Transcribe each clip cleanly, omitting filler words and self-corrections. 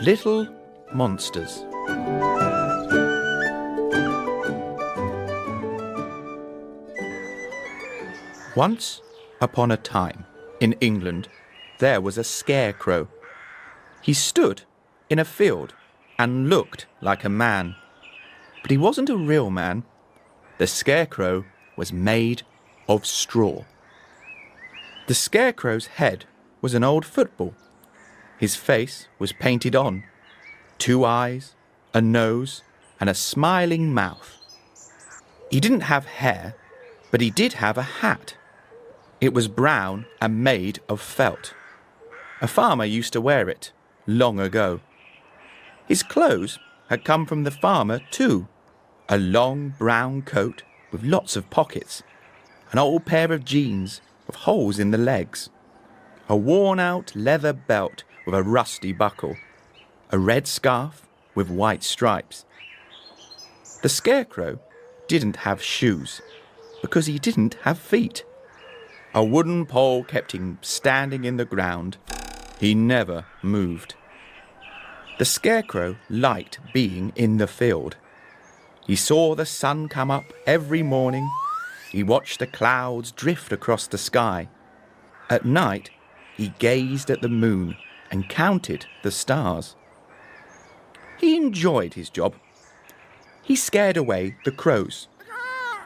Little Monsters. Once upon a time, in England, there was a scarecrow. He stood in a field and looked like a man. But he wasn't a real man. The scarecrow was made of straw. The scarecrow's head was an old football. His face was painted on. 2 eyes, a nose, and a smiling mouth. He didn't have hair, but he did have a hat. It was brown and made of felt. A farmer used to wear it long ago. His clothes had come from the farmer too. A long brown coat with lots of pockets, an old pair of jeans with holes in the legs, a worn-out leather belt with a rusty buckle, a red scarf with white stripes. The scarecrow didn't have shoes because he didn't have feet. A wooden pole kept him standing in the ground. He never moved. The scarecrow liked being in the field. He saw the sun come up every morning. He watched the clouds drift across the sky. At night, he gazed at the moon and counted the stars. He enjoyed his job. He scared away the crows,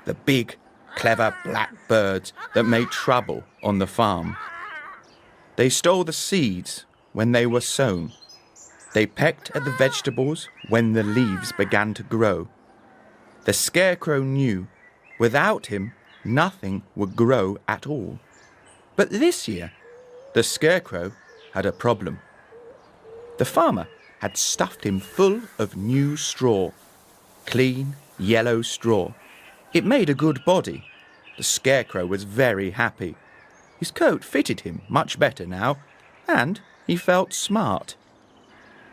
the big, clever black birds that made trouble on the farm. They stole the seeds when they were sown. They pecked at the vegetables when the leaves began to grow. The scarecrow knew without him nothing would grow at all. But this year, the scarecrow had a problem. The farmer had stuffed him full of new straw, clean yellow straw. It made a good body. The scarecrow was very happy. His coat fitted him much better now, and he felt smart.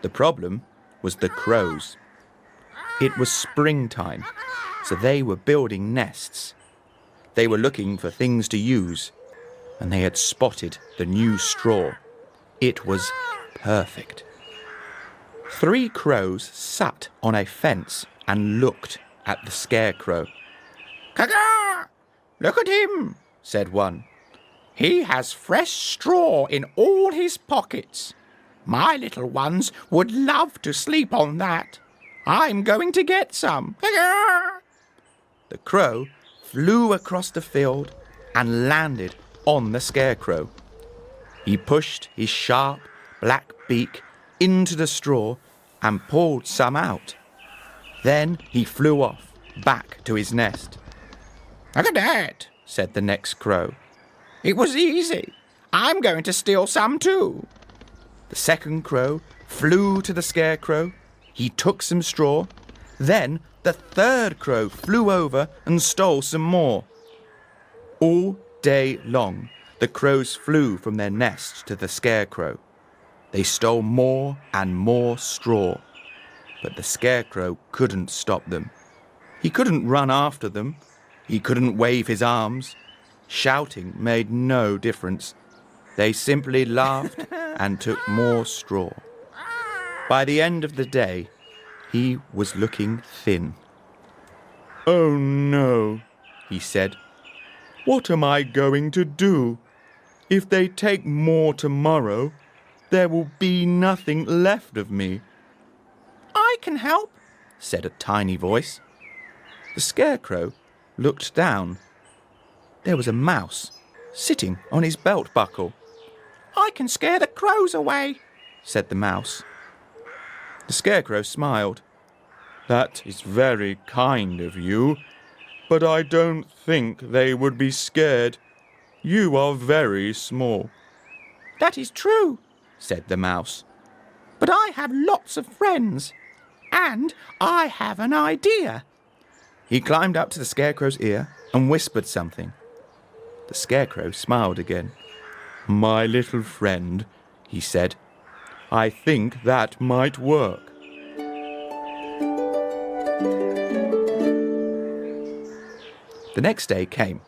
The problem was the crows. It was springtime, so they were building nests. They were looking for things to use, and they had spotted the new straw. It was perfect. 3 crows sat on a fence and looked at the scarecrow. "Caw-caw! Look at him," said one. "He has fresh straw in all his pockets. My little ones would love to sleep on that. I'm going to get some." Caw-caw! The crow flew across the field and landed on the scarecrow. He pushed his sharp black beak into the straw and pulled some out. Then he flew off back to his nest. "Look at that," said the next crow. "It was easy. I'm going to steal some too." The second crow flew to the scarecrow. He took some straw. Then the third crow flew over and stole some more. All day long, the crows flew from their nest to the scarecrow. They stole more and more straw, but the scarecrow couldn't stop them. He couldn't run after them. He couldn't wave his arms. Shouting made no difference. They simply laughed and took more straw. By the end of the day, he was looking thin. "Oh no," he said. "What am I going to do? If they take more tomorrow, there will be nothing left of me." "I can help," said a tiny voice. The scarecrow looked down. There was a mouse sitting on his belt buckle. "I can scare the crows away," said the mouse. The scarecrow smiled. "That is very kind of you, but I don't think they would be scared. You are very small." "That is true," said the mouse. "But I have lots of friends, and I have an idea." He climbed up to the scarecrow's ear and whispered something. The scarecrow smiled again. "My little friend," he said, "I think that might work." The next day came.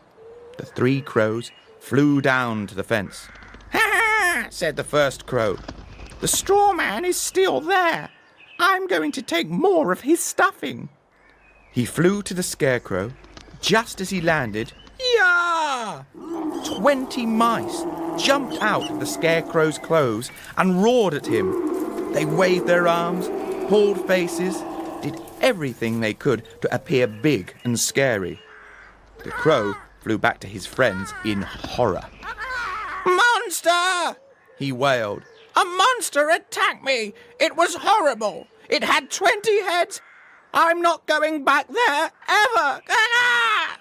The 3 crows flew down to the fence. "Ha ha!" said the first crow. The straw man is still there. I'm going to take more of his stuffing. He flew to the Scarecrow. Just as he landed, Yah! 20 mice jumped out of the Scarecrow's clothes and roared at him. They waved their arms, pulled faces, did everything they could to appear big and scary. The crow flew back to his friends in horror. "Monster!" he wailed. "A monster attacked me! It was horrible! It had 20 heads! I'm not going back there, ever! Ah!"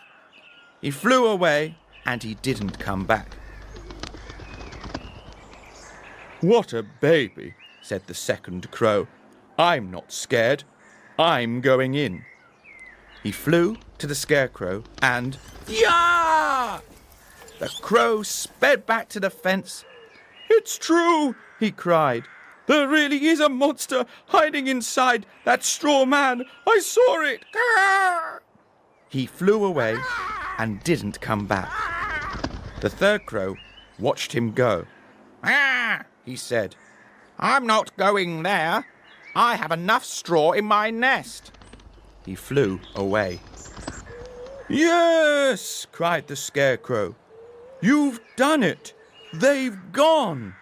He flew away, and he didn't come back. "What a baby," said the second crow. "I'm not scared. I'm going in." He flew to the Scarecrow and, Yah! The crow sped back to the fence. "It's true," he cried. "There really is a monster hiding inside that straw man. I saw it." He flew away and didn't come back. The third crow watched him go. "Ah," he said, "I'm not going there. I have enough straw in my nest." He flew away. "Yes," cried the Scarecrow. "You've done it. They've gone."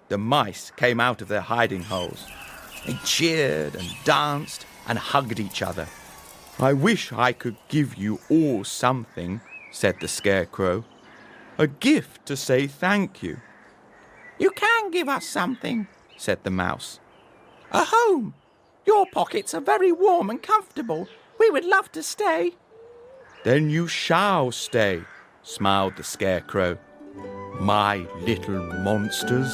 The mice came out of their hiding holes. They cheered and danced and hugged each other. "I wish I could give you all something," said the Scarecrow. "A gift to say thank you." "You can give us something," said the mouse. "A home. Your pockets are very warm and comfortable. We would love to stay." "Then you shall stay," smiled the Scarecrow. "My little monsters."